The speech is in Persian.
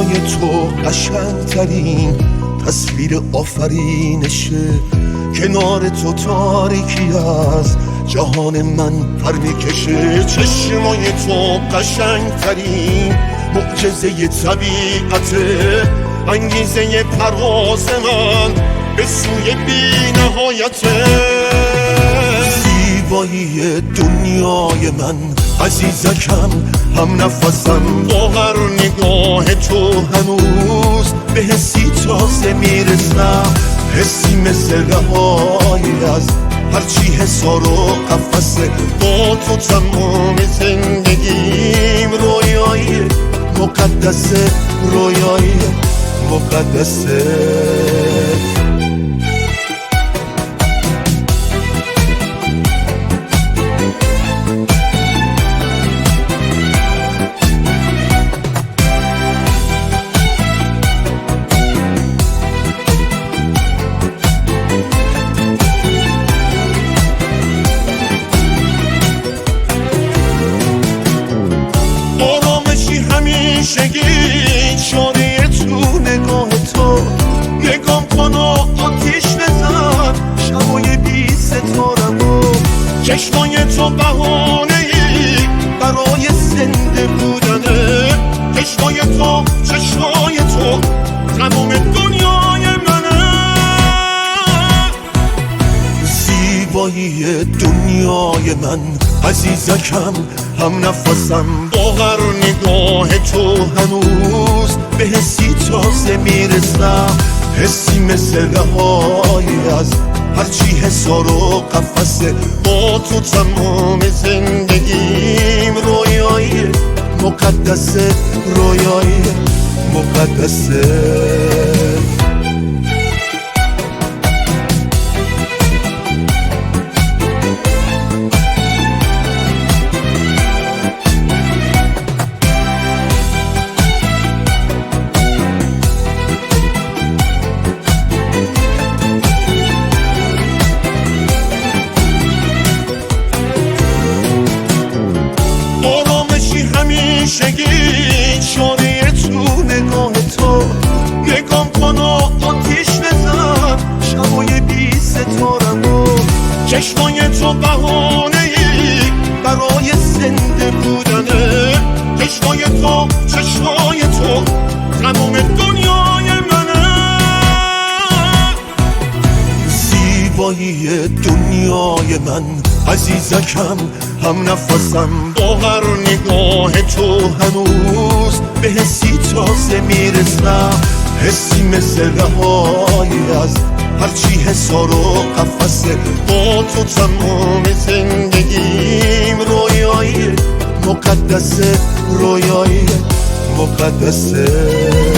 چشمای تو قشنگترین تصویر آفرینشه. کنار تو تاریکی از جهان من پر میکشه. چشمای تو قشنگترین معجزه طبیعته، انگیزه پرواز من به سوی بی نهایته. زیبایی دنیای من عزیزکم، هم نفسم با هر نگاه تو هنوز به حسی تازه میرسم. حسی مثل رهایی از هرچی حصار و قفسه. با تو تمام زندگیم رویایی مقدسه، رویایی مقدسه. همیشگی شده تو نگاه تو، نگام کن و آتیش بزن شبای بی ستارمو. چشمای تو بهانه ای برای زنده بودنه. چشمای تو تمام دنیای منه. زیبایی دنیای من عزیزکم، هم نفسم با هر نگاه تو هنوز به حسی تازه میرسم. حسی مثل رهایی از هرچی حصار و قفسه. با تو تمام زندگیم رویایی مقدسه، رویایی مقدسه. همیشگی شده تو نگاه تو، نگام کن و آتیش بزن شبای بی ستارمو. چشمای تو بهانه ای برای زنده بودنه. چشمای تو تمام دنیای منه. زیبایی دنیای من عزیزکم، هم نفسم با هر نگاه تو هنوز به حسی تازه میرسم. حسی مثل رهایی از هرچی حصار و قفسه. با تو تمام زندگیم رویایی مقدسه، رویایی مقدسه.